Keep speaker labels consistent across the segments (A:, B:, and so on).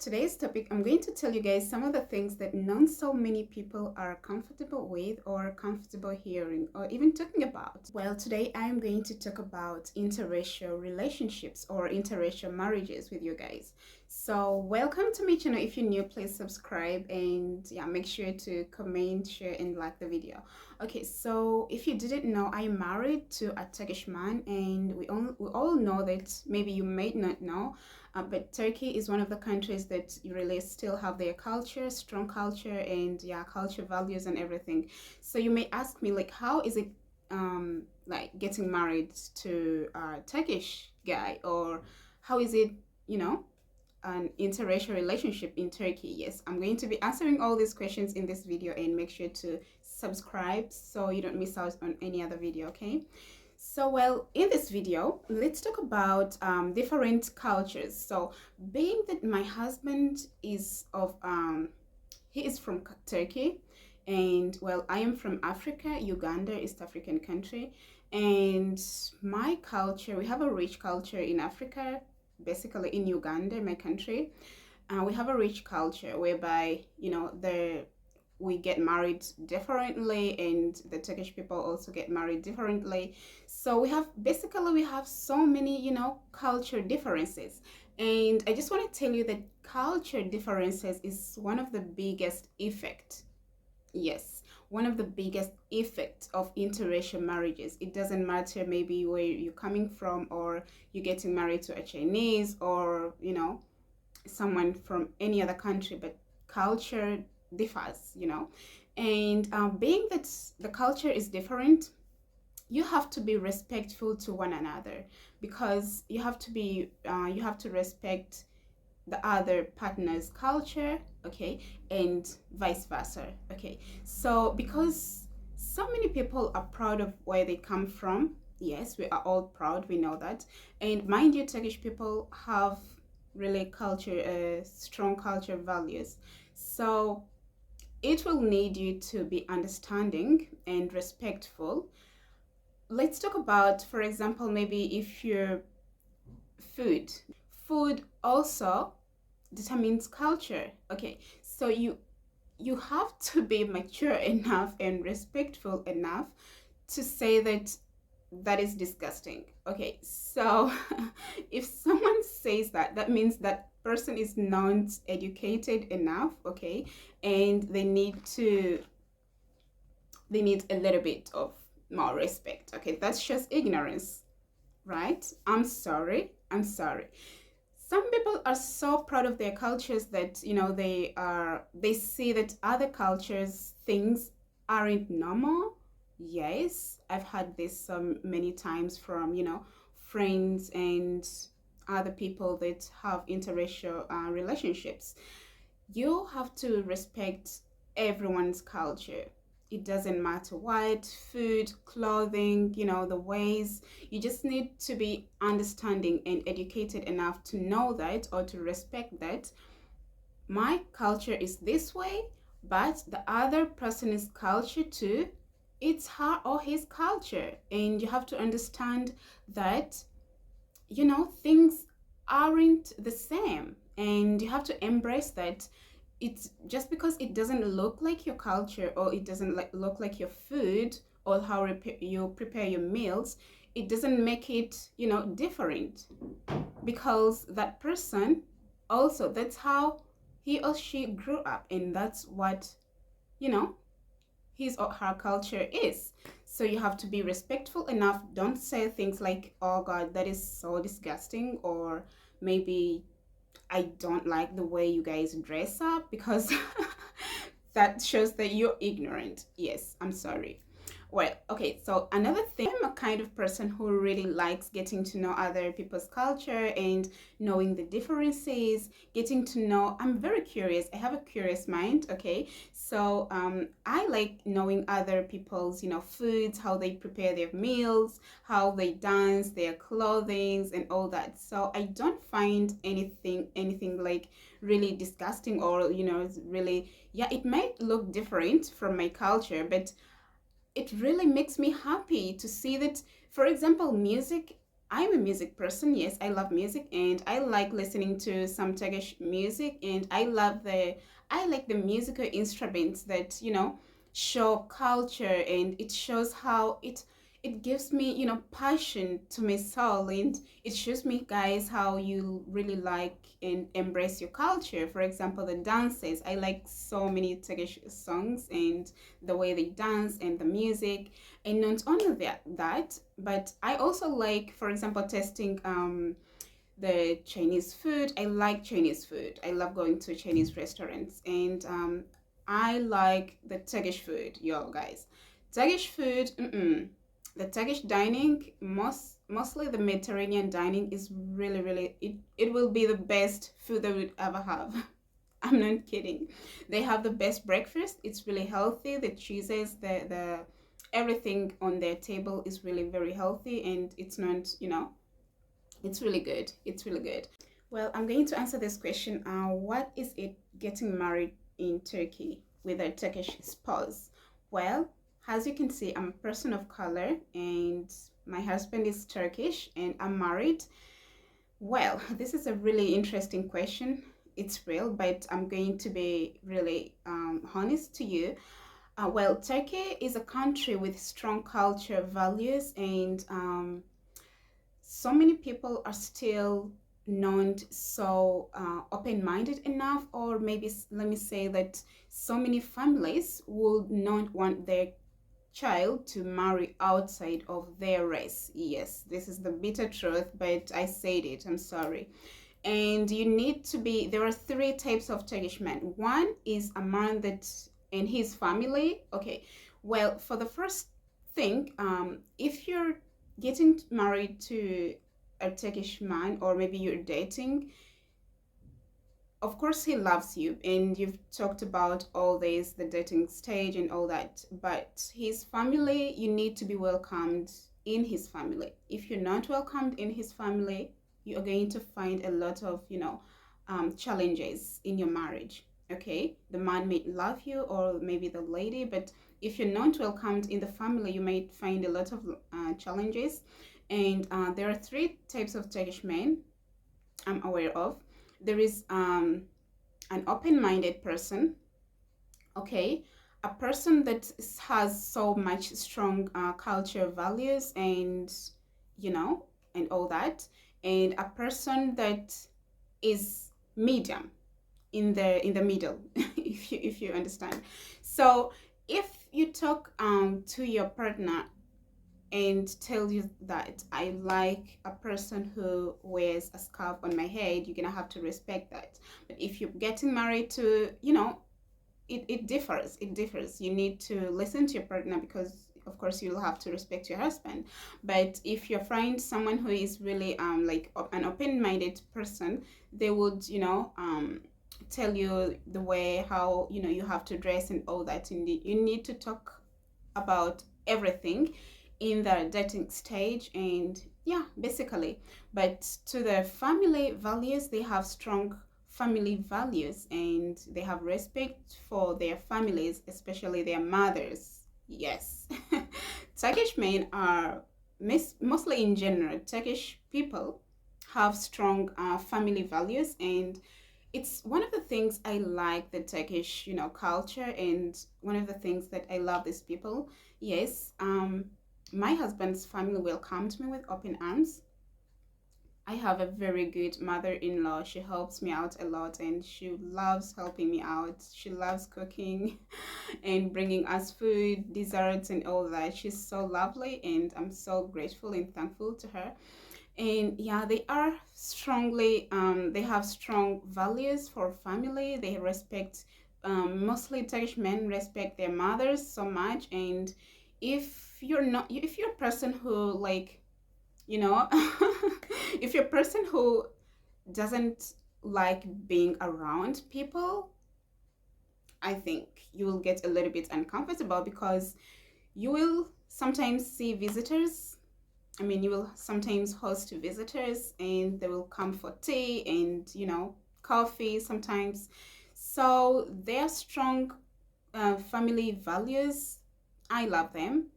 A: Today's topic, I'm going to tell you guys some of the things that not so many people are comfortable with or comfortable hearing or even talking about. Well, today I'm going to talk about interracial relationships or interracial marriages with you guys. So, welcome to my channel. If you're new, please subscribe and yeah, make sure to comment, share, and like the video. Okay, so if you didn't know, I'm married to a Turkish man, and we all know that maybe you may not know. But Turkey is one of the countries that really still have their culture, strong culture, and yeah, culture values and everything. So you may ask me, like, how is it like getting married to a Turkish guy, or how is it, you know, an interracial relationship in Turkey? Yes, I'm going to be answering all these questions in this video, and make sure to subscribe so you don't miss out on any other video, okay? So, well, in this video, let's talk about different cultures. So, being that my husband is he is from Turkey, and well, I am from Africa, Uganda, East African country, and my culture, we have a rich culture in Africa, basically in Uganda, my country. We have a rich culture whereby, we get married differently, and the Turkish people also get married differently. So we have so many, culture differences. And I just want to tell you that culture differences is one of the biggest effect. Yes, one of the biggest effects of interracial marriages. It doesn't matter maybe where you're coming from, or you're getting married to a Chinese, or someone from any other country, but culture differs. And being that the culture is different, you have to be respectful to one another, because you have to respect the other partner's culture, okay, and vice versa, okay. So because so many people are proud of where they come from, yes, we are all proud, we know that. And mind you, Turkish people have really strong culture values. So it will need you to be understanding and respectful. Let's talk about, for example, maybe if you're food also determines culture, okay. So you have to be mature enough and respectful enough to say that that is disgusting, okay. So if someone says that, that means that person is not educated enough, okay, and they need a little bit of more respect, okay. That's just ignorance, right? I'm sorry. Some people are so proud of their cultures that they see that other cultures things aren't normal. Yes, I've had this many times from friends and other people that have interracial relationships. You have to respect everyone's culture. It doesn't matter what, food, clothing, the ways. You just need to be understanding and educated enough to know that, or to respect that my culture is this way, but the other person's culture too, it's her or his culture. And you have to understand that things aren't the same, and you have to embrace that. It's just because it doesn't look like your culture, or it doesn't look like your food, or how you prepare your meals, it doesn't make it different, because that person also, that's how he or she grew up, and that's what you know his or her culture is. So you have to be respectful enough. Don't say things like, oh God, that is so disgusting, or maybe I don't like the way you guys dress up, because that shows that you're ignorant. Yes, I'm sorry. Well, okay, so another thing, I'm a kind of person who really likes getting to know other people's culture and knowing the differences, getting to know. I'm very curious. I have a curious mind, okay? So I like knowing other people's, foods, how they prepare their meals, how they dance, their clothing, and all that. So I don't find anything like really disgusting, or, really, yeah, it might look different from my culture, but it really makes me happy to see that. For example, music, I'm a music person. Yes, I love music and I like listening to some Turkish music, and I like the musical instruments that, show culture, and it shows how it gives me, passion to my soul, and it shows me, guys, how you really like and embrace your culture. For example, the dances. I like so many Turkish songs and the way they dance and the music. And not only that, but I also like, for example, testing the Chinese food. I like Chinese food. I love going to Chinese restaurants, and I like the Turkish food, yo, guys. Turkish food, the Turkish dining, mostly the Mediterranean dining, is really, really, it will be the best food that we'd ever have. I'm not kidding. They have the best breakfast. It's really healthy. The cheeses, the everything on their table is really very healthy, and it's not, it's really good. It's really good. Well, I'm going to answer this question. What is it getting married in Turkey with a Turkish spouse? Well, as you can see, I'm a person of color, and my husband is Turkish, and I'm married. Well, this is a really interesting question. It's real, but I'm going to be really honest to you. Well, Turkey is a country with strong culture, values, and so many people are still not so open-minded enough, or maybe let me say that so many families would not want their child to marry outside of their race. Yes, this is the bitter truth, but I said it. I'm sorry. And you need to be, there are three types of Turkish men. One is a man that and his family. Okay, well, for the first thing, if you're getting married to a Turkish man, or maybe you're dating, of course he loves you, and you've talked about all this, the dating stage and all that, but his family, you need to be welcomed in his family. If you're not welcomed in his family, you are going to find a lot of, challenges in your marriage. Okay, the man may love you, or maybe the lady, but if you're not welcomed in the family, you might find a lot of challenges. And there are three types of Turkish men I'm aware of. There is an open-minded person. Okay, a person that has so much strong culture values, and you know and all that, and a person that is medium, in the middle, if you understand. So if you talk to your partner and tell you that I like a person who wears a scarf on my head, you're gonna have to respect that. But if you're getting married to, it differs. You need to listen to your partner, because of course you'll have to respect your husband. But if you find someone who is really like an open-minded person, they would, tell you the way how you have to dress and all that. You need to talk about everything in the dating stage, and yeah, basically. But to the family values, they have strong family values, and they have respect for their families, especially their mothers. Yes. Turkish men are mostly, in general, Turkish people have strong family values, and it's one of the things I like the Turkish, culture, and one of the things that I love these people. Yes, my husband's family welcomed me with open arms. I have a very good mother-in-law. She helps me out a lot, and she loves helping me out. She loves cooking and bringing us food, desserts, and all that. She's so lovely, and I'm so grateful and thankful to her. And yeah, they have strong values for family. They respect, mostly Turkish men respect their mothers so much. And if you're a person who, like, you know if you're a person who doesn't like being around people, I think you will get a little bit uncomfortable, because you will sometimes see visitors. I mean, you will sometimes host visitors, and they will come for tea and, coffee sometimes. So their strong family values, I love them.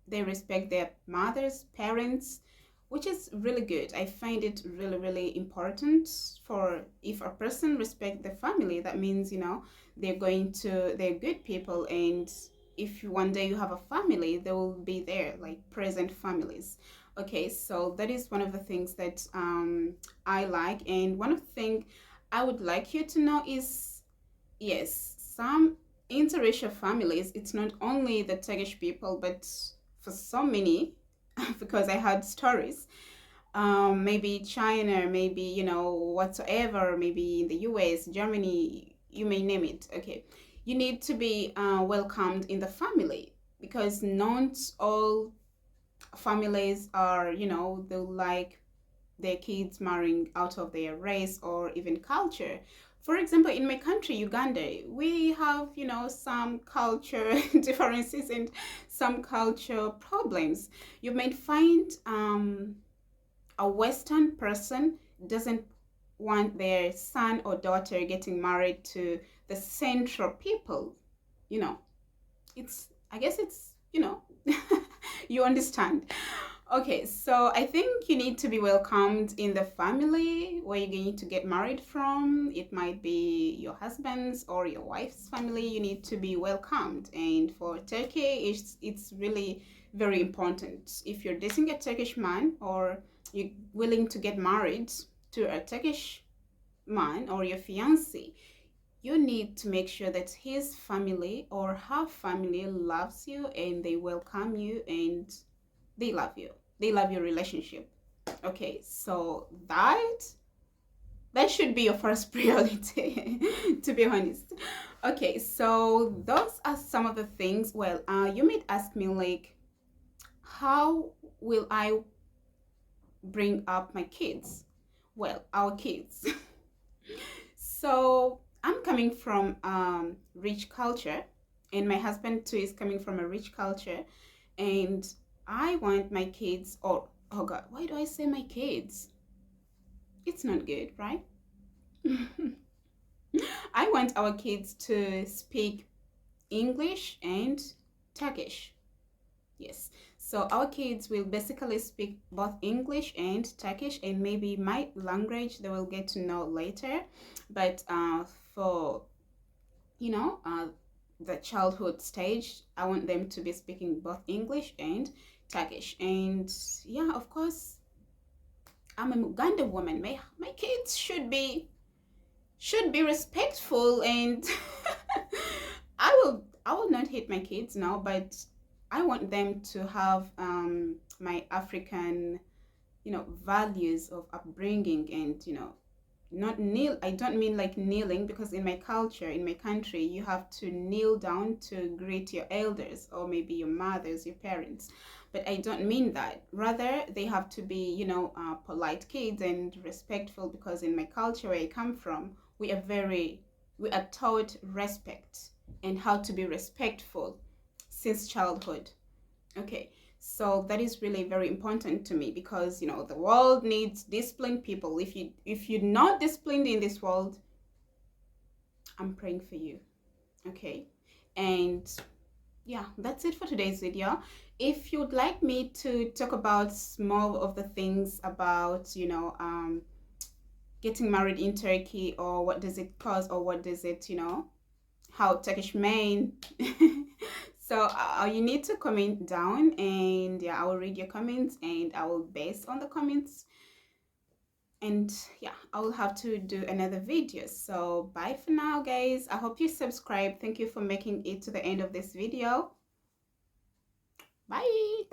A: They respect their mothers, parents, which is really good. I find it really, really important for if a person respect the family, that means, they're good people. And if one day you have a family, they will be there, like present families. Okay, so that is one of the things that I like. And one of the things I would like you to know is, yes, some interracial families, it's not only the Turkish people, but for so many, because I had stories, maybe China, maybe, whatsoever, maybe in the US, Germany, you may name it. Okay. You need to be welcomed in the family, because not all families are, they like their kids marrying out of their race or even culture. For example, in my country, Uganda, we have, some culture differences and some culture problems. You might find a Western person doesn't want their son or daughter getting married to the Central people. You know, I guess you understand. Okay, so I think you need to be welcomed in the family where you're going to get married from. It might be your husband's or your wife's family. You need to be welcomed. And for Turkey, it's really very important. If you're dating a Turkish man or you're willing to get married to a Turkish man or your fiance, you need to make sure that his family or her family loves you and they welcome you and they love you. They love your relationship. Okay, so that should be your first priority, to be honest. Okay, so those are some of the things. Well, you might ask me like, how will I bring up my kids? Well, our kids. So I'm coming from rich culture, and my husband too is coming from a rich culture, and I want my kids. Or oh God, why do I say my kids? It's not good, right? I want our kids to speak English and Turkish. Yes. So our kids will basically speak both English and Turkish, and maybe my language they will get to know later. But for you know uh, the childhood stage, I want them to be speaking both English and Turkish. And yeah, of course, I'm a Uganda woman. My kids should be respectful, and I will not hate my kids now, but I want them to have my African, values of upbringing. And not kneel. I don't mean like kneeling, because in my culture, in my country, you have to kneel down to greet your elders or maybe your mothers, your parents. But I don't mean that. Rather, they have to be, polite kids and respectful, because in my culture where I come from, we are taught respect and how to be respectful since childhood. Okay, so that is really very important to me, because the world needs disciplined people. If you're not disciplined in this world, I'm praying for you. Okay, and yeah, that's it for today's video. If you'd like me to talk about more of the things about getting married in Turkey, or what does it cause, or what does it how Turkish men. So you need to comment down, and yeah, I will read your comments and I will base on the comments. And yeah, I will have to do another video. So bye for now, guys. I hope you subscribe. Thank you for making it to the end of this video. Bye.